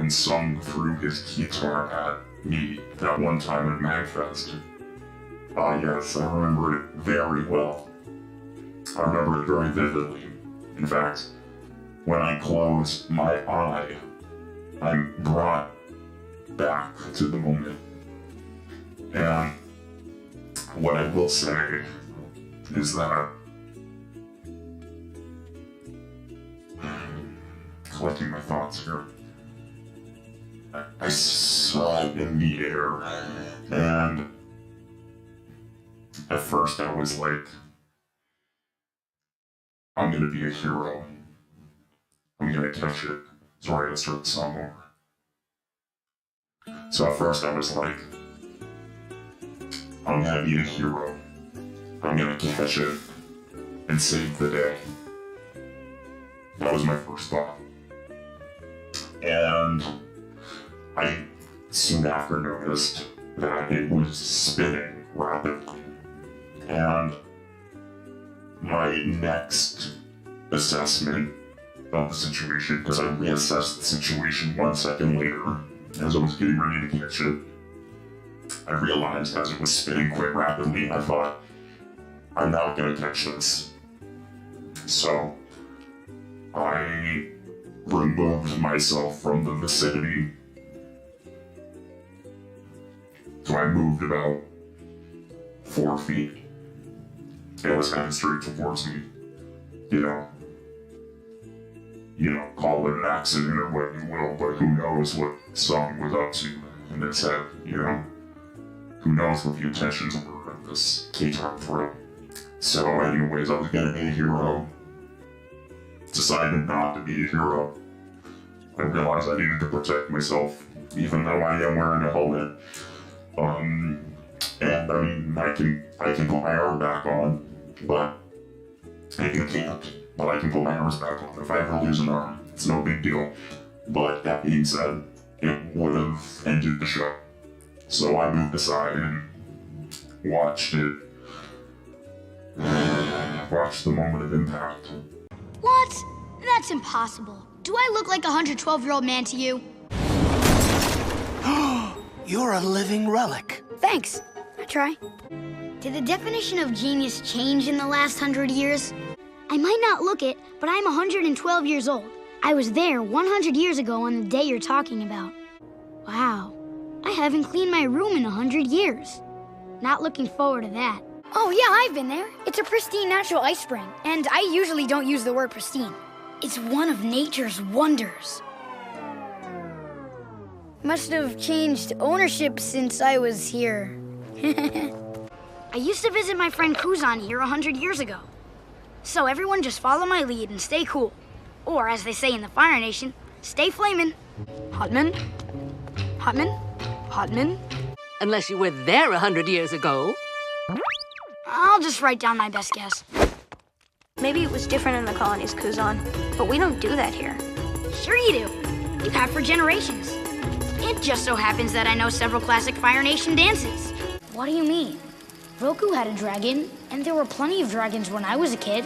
and sung through his guitar at me that one time at MagFest. Yes, I remember it very well. I remember it very vividly. In fact, when I close my eye, I'm brought back to the moment. And what I will say is that collecting my thoughts here, I saw it in the air, and at first I was like, I'm gonna be a hero. I'm gonna catch it. So I gotta start the song over. So at first I was like, I'm gonna be a hero. I'm gonna catch it and save the day. That was my first thought. And I soon after noticed that it was spinning rapidly. And my next assessment of the situation, because I reassessed the situation 1 second later, as I was getting ready to catch it, I realized as it was spinning quite rapidly, I thought, I'm not gonna catch this. So, I removed myself from the vicinity. So I moved about 4 feet. It was heading straight towards me. You know, call it an accident or what you will, but who knows what Song was up to in its head, you know? Who knows what the intentions were of this K-top throw. So anyways, I was gonna be a hero. Decided not to be a hero. I realized I needed to protect myself, even though I am wearing a helmet. And I mean, I can put my arm back on, but I can't. But I can put my arms back on if I ever lose an arm. It's no big deal. But that being said, it would have ended the show. So I moved aside and watched it. Watched the moment of impact. What? That's impossible. Do I look like a 112-year-old man to you? You're a living relic. Thanks. I try. Did the definition of genius change in the last 100 years? I might not look it, but I'm 112 years old. I was there 100 years ago on the day you're talking about. Wow. I haven't cleaned my room in 100 years. Not looking forward to that. Oh yeah, I've been there. It's a pristine natural ice spring, and I usually don't use the word pristine. It's one of nature's wonders. Must have changed ownership since I was here. I used to visit my friend Kuzan here 100 years ago. So everyone just follow my lead and stay cool. Or as they say in the Fire Nation, stay flamin'. Hotman? Hotman? Hotman? Unless you were there 100 years ago. I'll just write down my best guess. Maybe it was different in the colonies, Kuzan, but we don't do that here. Sure you do. You have for generations. It just so happens that I know several classic Fire Nation dances. What do you mean? Roku had a dragon, and there were plenty of dragons when I was a kid.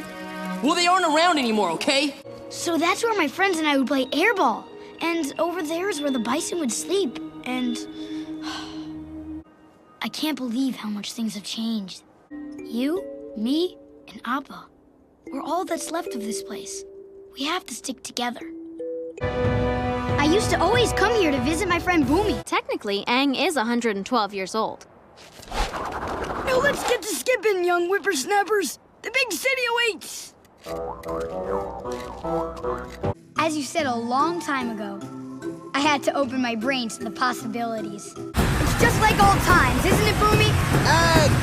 Well, they aren't around anymore, okay? So that's where my friends and I would play airball. And over there is where the bison would sleep. And I can't believe how much things have changed. You, me, and Appa. We're all that's left of this place. We have to stick together. I used to always come here to visit my friend Boomy. Technically, Aang is 112 years old. Now let's get to skipping, young whippersnappers. The big city awaits. As you said a long time ago, I had to open my brain to the possibilities. It's just like old times, isn't it, Boomy?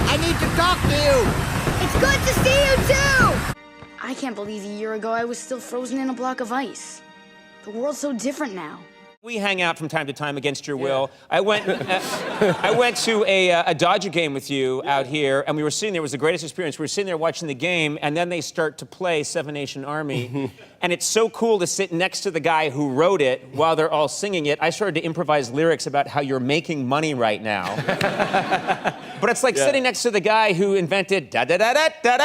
I need to talk to you. It's good to see you, too! I can't believe a year ago I was still frozen in a block of ice. The world's so different now. We hang out from time to time against your will. I went to a Dodger game with you out here, and we were sitting there. It was the greatest experience. We were sitting there watching the game, and then they start to play Seven Nation Army. And it's so cool to sit next to the guy who wrote it while they're all singing it. I started to improvise lyrics about how you're making money right now. But it's like sitting next to the guy who invented da-da-da-da-da-da.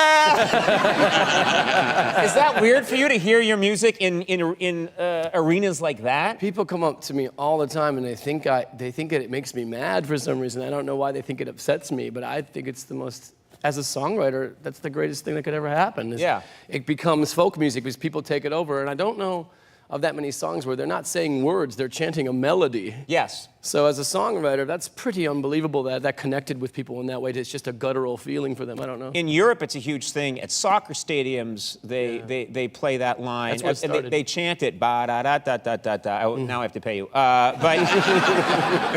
Is that weird for you to hear your music in arenas like that? People come up to me all the time and they think that it makes me mad for some reason. I don't know why they think it upsets me, but I think it's the most, as a songwriter, that's the greatest thing that could ever happen. Yeah. It becomes folk music because people take it over, and I don't know of that many songs where they're not saying words, they're chanting a melody. Yes. So as a songwriter, that's pretty unbelievable that connected with people in that way. It's just a guttural feeling for them. I don't know. In Europe, it's a huge thing. At soccer stadiums, they play that line. That's where it started. They chant it. Ba da da da da da da. Now I have to pay you. But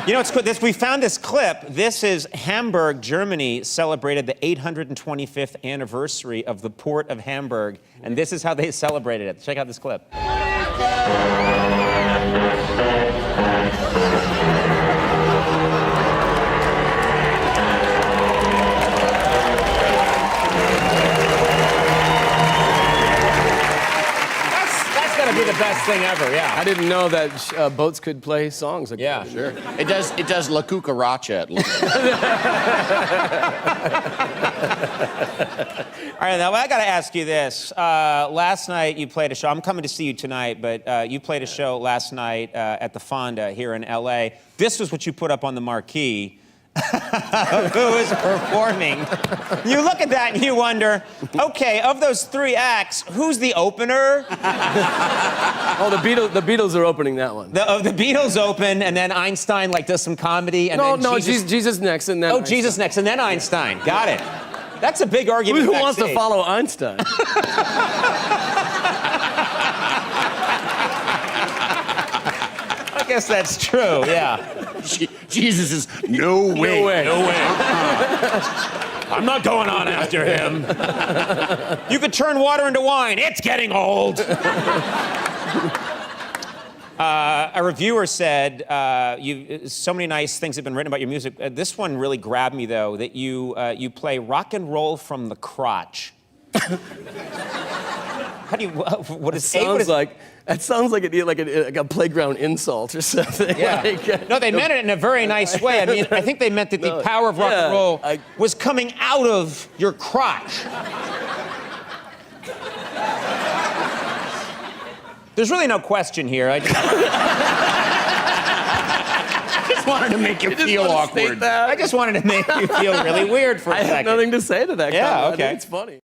you know, it's cool. We found this clip. This is Hamburg, Germany, celebrated the 825th anniversary of the port of Hamburg, and this is how they celebrated it. Check out this clip. That's gotta be the best thing ever, yeah. I didn't know that boats could play songs like that. Sure. It does La Cucaracha. All right, now I got to ask you this. Last night you played a show. I'm coming to see you tonight, but you played a show last night at the Fonda here in L.A. This was what you put up on the marquee. Who is performing? You look at that and you wonder, okay, of those 3 acts, who's the opener? Oh, the Beatles are opening that one. The Beatles open, and then Einstein does some comedy, and then Jesus next, and then Oh, Einstein. Jesus next, and then Einstein. Got it. That's a big argument. Who wants to backstage. follow Einstein? I guess that's true, yeah. Jesus is no way. No way. I'm not going on after him. You could turn water into wine. It's getting old. A reviewer said, so many nice things have been written about your music. This one really grabbed me, though, that you play rock and roll from the crotch. How do you, what is That sounds like a playground insult or something. Yeah. No, they meant it in a very nice way. I mean, I think they meant that the power of rock and roll was coming out of your crotch. There's really no question here. I just wanted to make you feel awkward. I just wanted to make you feel really weird for a second. I have nothing to say to that. Yeah, comment. okay. I think it's funny.